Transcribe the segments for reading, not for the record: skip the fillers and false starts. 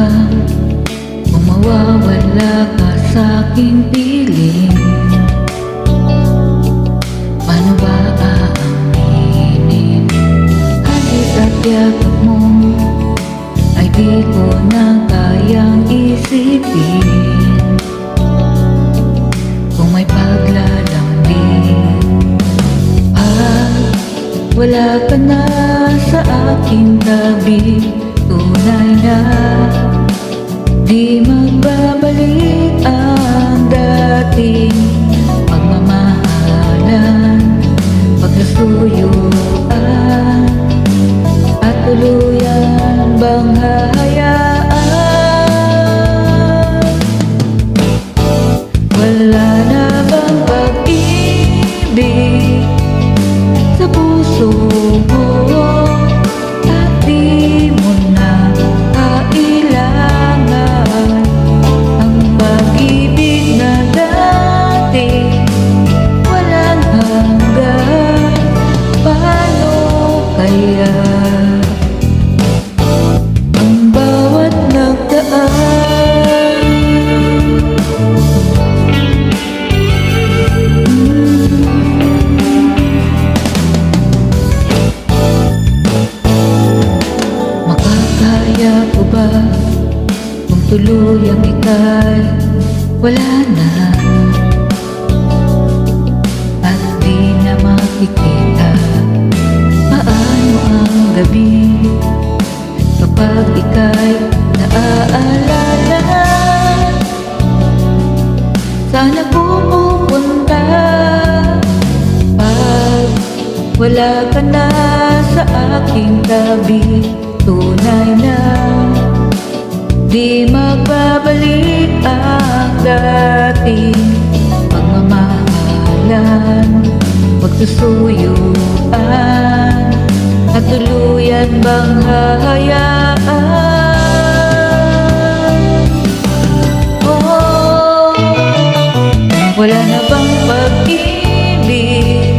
ba kung mawawala ka sa'king piling? Paano ba aaminin? Halik at yakap mo ay di ko na kayang isipin. Kung may paglalambing, wala ka na sa aking tabi, tunay na di magbabalik ang dating pagmamahalan, pagkasuyuan, at tuluyan bang hahayaan? Wala na bang pag-ibig sa puso mo, at di mo na kailangan ang pag-ibig na dati walang hanggan? Paano kaya ang bawat nagdaan? Makakaya ko ba kung tuluyang ika'y wala na, at di na makikita? Paano ang gabi kapag ika'y naaalala? Saan ako pupunta pag wala ka na sa aking tabi? Tunay na di magbabalik ang dating pagmamahalan, pagsusuyuan, at tuluyan bang hahayaan? Oh, wala na bang pag-ibig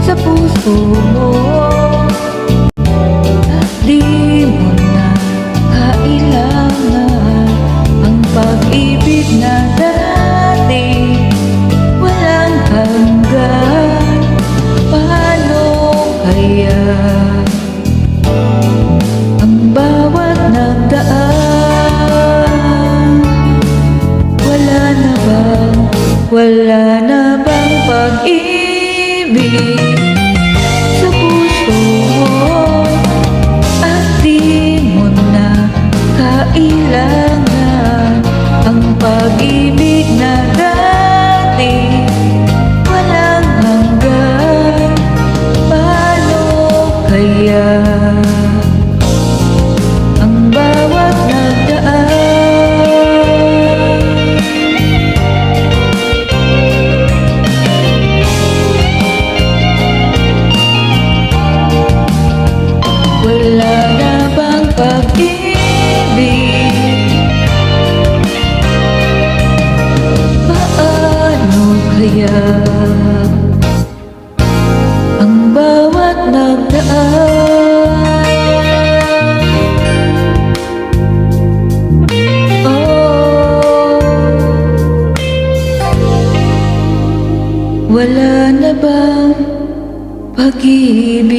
sa puso mo? Di mo na kailangan ang pag-ibig na dati walang hanggan? Paano kaya ang bawat nagdaan? Wala na bang pag-ibig sa puso mo, at di mo na kailangan ang pag-ibig na dati walang hanggan? Paano kaya ang bawat nagdaan? Wala na bang pag-ibig? Paano kaya ang bawat nagdaan? Oh, wala na bang pag-ibig?